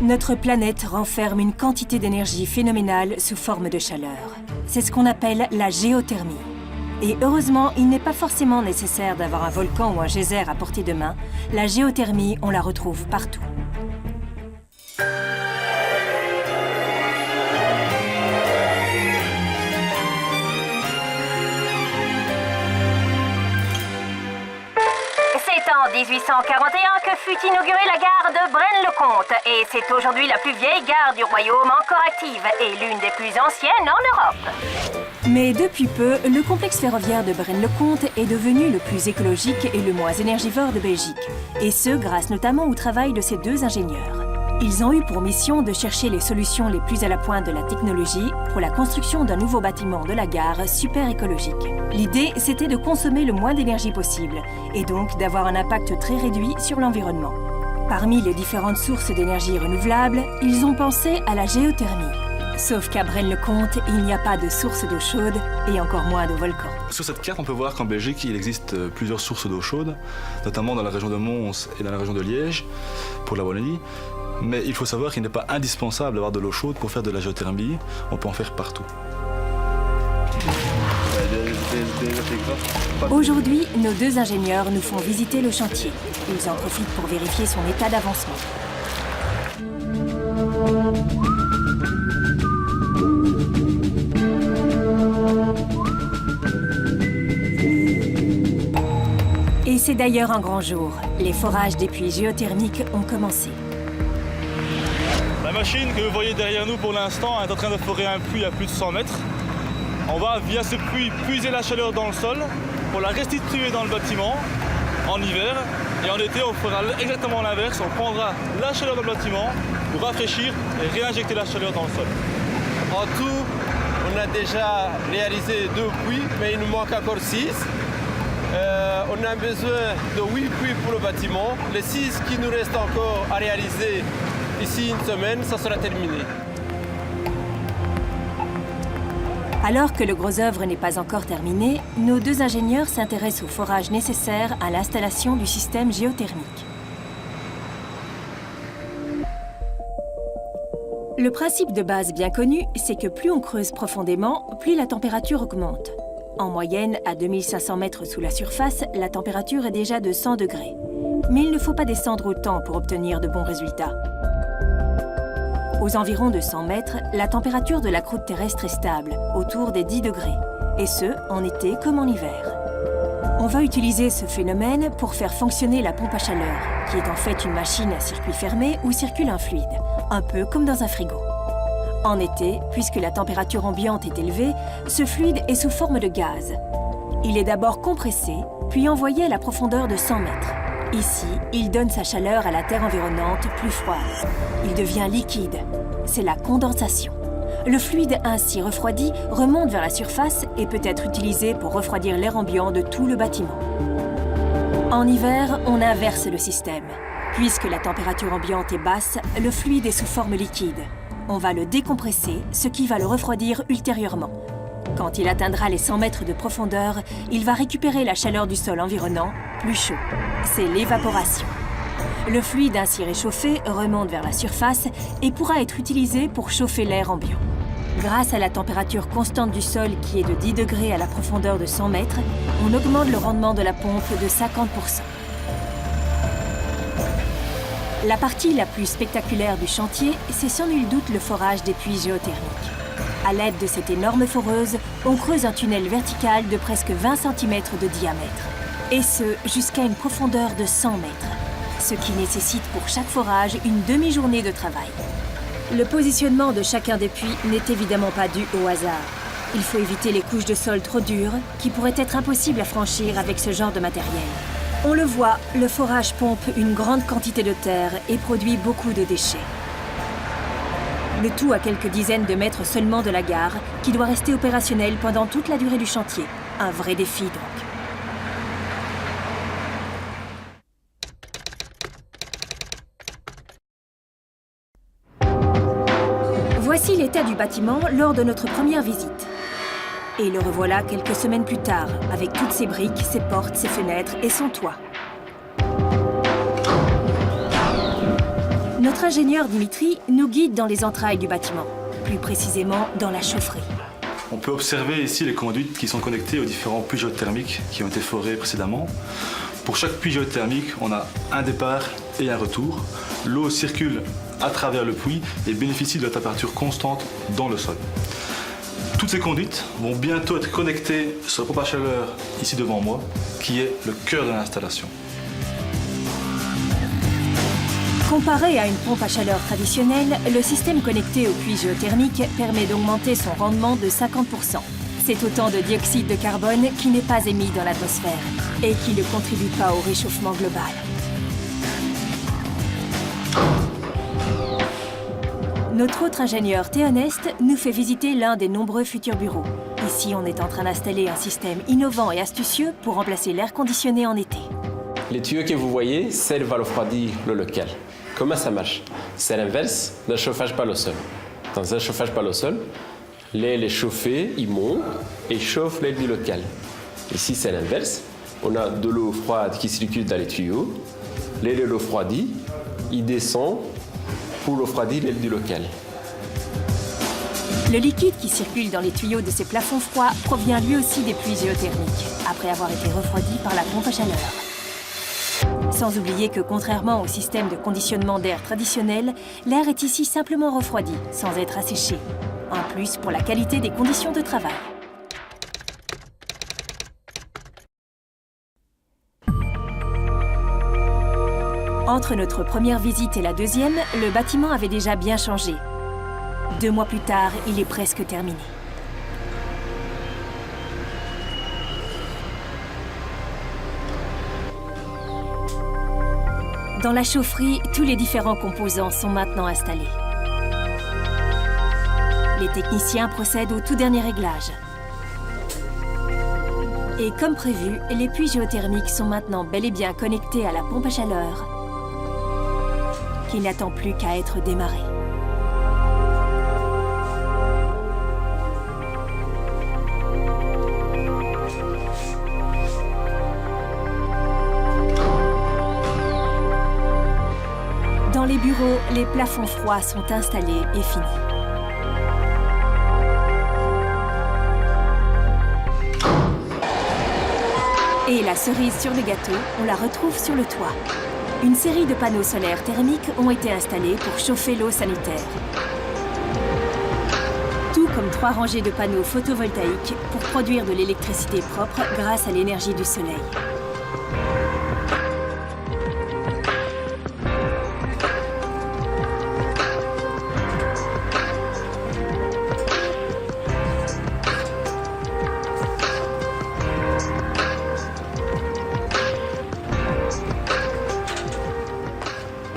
Notre planète renferme une quantité d'énergie phénoménale sous forme de chaleur. C'est ce qu'on appelle la géothermie. Et heureusement, il n'est pas forcément nécessaire d'avoir un volcan ou un geyser à portée de main. La géothermie, on la retrouve partout. En 1841 que fut inaugurée la gare de Braine-le-Comte et c'est aujourd'hui la plus vieille gare du royaume encore active et l'une des plus anciennes en Europe. Mais depuis peu, le complexe ferroviaire de Braine-le-Comte est devenu le plus écologique et le moins énergivore de Belgique. Et ce, grâce notamment au travail de ces deux ingénieurs. Ils ont eu pour mission de chercher les solutions les plus à la pointe de la technologie pour la construction d'un nouveau bâtiment de la gare super écologique. L'idée, c'était de consommer le moins d'énergie possible et donc d'avoir un impact très réduit sur l'environnement. Parmi les différentes sources d'énergie renouvelables, ils ont pensé à la géothermie. Sauf qu'à Braine-le-Comte, il n'y a pas de source d'eau chaude et encore moins de volcan. Sur cette carte, on peut voir qu'en Belgique, il existe plusieurs sources d'eau chaude, notamment dans la région de Mons et dans la région de Liège, pour la Wallonie. Mais il faut savoir qu'il n'est pas indispensable d'avoir de l'eau chaude pour faire de la géothermie. On peut en faire partout. Aujourd'hui, nos deux ingénieurs nous font visiter le chantier. Ils en profitent pour vérifier son état d'avancement. Et c'est d'ailleurs un grand jour. Les forages des puits géothermiques ont commencé. La machine que vous voyez derrière nous pour l'instant est en train de forer un puits à plus de 100 mètres. On va via ce puits puiser la chaleur dans le sol pour la restituer dans le bâtiment en hiver. Et en été, on fera exactement l'inverse. On prendra la chaleur dans le bâtiment pour rafraîchir et réinjecter la chaleur dans le sol. En tout, on a déjà réalisé 2 puits, mais il nous manque encore 6. On a besoin de 8 puits pour le bâtiment. Les 6 qui nous restent encore à réaliser ici une semaine, ça sera terminé. Alors que le gros œuvre n'est pas encore terminé, nos deux ingénieurs s'intéressent au forage nécessaire à l'installation du système géothermique. Le principe de base bien connu, c'est que plus on creuse profondément, plus la température augmente. En moyenne, à 2500 mètres sous la surface, la température est déjà de 100 degrés. Mais il ne faut pas descendre autant pour obtenir de bons résultats. Aux environs de 100 mètres, la température de la croûte terrestre est stable, autour des 10 degrés, et ce, en été comme en hiver. On va utiliser ce phénomène pour faire fonctionner la pompe à chaleur, qui est en fait une machine à circuit fermé où circule un fluide, un peu comme dans un frigo. En été, puisque la température ambiante est élevée, ce fluide est sous forme de gaz. Il est d'abord compressé, puis envoyé à la profondeur de 100 mètres. Ici, il donne sa chaleur à la terre environnante plus froide. Il devient liquide. C'est la condensation. Le fluide ainsi refroidi remonte vers la surface et peut être utilisé pour refroidir l'air ambiant de tout le bâtiment. En hiver, on inverse le système. Puisque la température ambiante est basse, le fluide est sous forme liquide. On va le décompresser, ce qui va le refroidir ultérieurement. Quand il atteindra les 100 mètres de profondeur, il va récupérer la chaleur du sol environnant, plus chaud. C'est l'évaporation. Le fluide ainsi réchauffé remonte vers la surface et pourra être utilisé pour chauffer l'air ambiant. Grâce à la température constante du sol qui est de 10 degrés à la profondeur de 100 mètres, on augmente le rendement de la pompe de 50%. La partie la plus spectaculaire du chantier, c'est sans nul doute le forage des puits géothermiques. À l'aide de cette énorme foreuse, on creuse un tunnel vertical de presque 20 cm de diamètre. Et ce, jusqu'à une profondeur de 100 mètres. Ce qui nécessite pour chaque forage une demi-journée de travail. Le positionnement de chacun des puits n'est évidemment pas dû au hasard. Il faut éviter les couches de sol trop dures, qui pourraient être impossibles à franchir avec ce genre de matériel. On le voit, le forage pompe une grande quantité de terre et produit beaucoup de déchets. Le tout à quelques dizaines de mètres seulement de la gare, qui doit rester opérationnelle pendant toute la durée du chantier. Un vrai défi donc. Voici l'état du bâtiment lors de notre première visite. Et le revoilà quelques semaines plus tard, avec toutes ses briques, ses portes, ses fenêtres et son toit. Notre ingénieur Dimitri nous guide dans les entrailles du bâtiment, plus précisément dans la chaufferie. On peut observer ici les conduites qui sont connectées aux différents puits géothermiques qui ont été forés précédemment. Pour chaque puits géothermique, on a un départ et un retour. L'eau circule à travers le puits et bénéficie de la température constante dans le sol. Toutes ces conduites vont bientôt être connectées sur la pompe à chaleur ici devant moi, qui est le cœur de l'installation. Comparé à une pompe à chaleur traditionnelle, le système connecté au puits géothermique permet d'augmenter son rendement de 50%. C'est autant de dioxyde de carbone qui n'est pas émis dans l'atmosphère et qui ne contribue pas au réchauffement global. Notre autre ingénieur Théoneste nous fait visiter l'un des nombreux futurs bureaux. Ici, on est en train d'installer un système innovant et astucieux pour remplacer l'air conditionné en été. Les tuyaux que vous voyez servent à refroidir le local. Comment ça marche? C'est l'inverse d'un chauffage par le sol. Dans un chauffage par le sol, l'air est chauffé, il monte et chauffe l'air du local. Ici, c'est l'inverse. On a de l'eau froide qui circule dans les tuyaux. L'air est refroidi, il descend pour refroidir l'air du local. Le liquide qui circule dans les tuyaux de ces plafonds froids provient lui aussi des puits géothermiques, après avoir été refroidi par la pompe à chaleur. Sans oublier que, contrairement au système de conditionnement d'air traditionnel, l'air est ici simplement refroidi, sans être asséché. Un plus pour la qualité des conditions de travail. Entre notre première visite et la deuxième, le bâtiment avait déjà bien changé. 2 mois plus tard, il est presque terminé. Dans la chaufferie, tous les différents composants sont maintenant installés. Les techniciens procèdent au tout dernier réglage. Et comme prévu, les puits géothermiques sont maintenant bel et bien connectés à la pompe à chaleur, qui n'attend plus qu'à être démarrée. Dans les bureaux, les plafonds froids sont installés et finis. Et la cerise sur le gâteau, on la retrouve sur le toit. Une série de panneaux solaires thermiques ont été installés pour chauffer l'eau sanitaire. Tout comme 3 rangées de panneaux photovoltaïques pour produire de l'électricité propre grâce à l'énergie du soleil.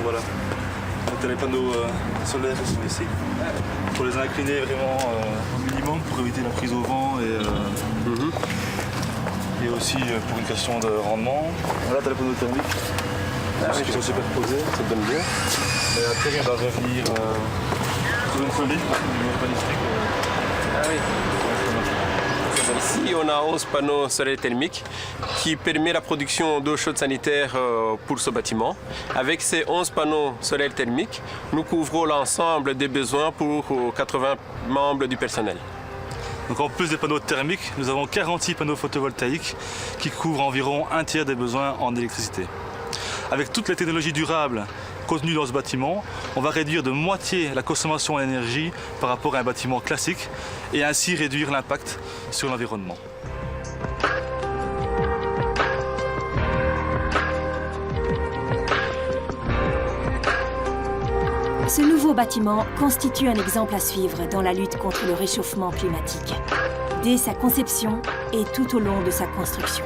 Voilà, donc les panneaux solaires qui sont ici. Il faut les incliner vraiment au minimum pour éviter la prise au vent et aussi pour une question de rendement. Voilà, tu as les panneaux thermiques qui sont superposés, ça te donne bien. Et après, on va revenir sur une solide, Ici, on a 11 panneaux solaires thermiques qui permettent la production d'eau chaude sanitaire pour ce bâtiment. Avec ces 11 panneaux solaires thermiques, nous couvrons l'ensemble des besoins pour 80 membres du personnel. Donc en plus des panneaux thermiques, nous avons 46 panneaux photovoltaïques qui couvrent environ 1/3 des besoins en électricité. Avec toutes les technologies durables contenues dans ce bâtiment, on va réduire de moitié la consommation d'énergie par rapport à un bâtiment classique et ainsi réduire l'impact sur l'environnement. Ce nouveau bâtiment constitue un exemple à suivre dans la lutte contre le réchauffement climatique, dès sa conception et tout au long de sa construction.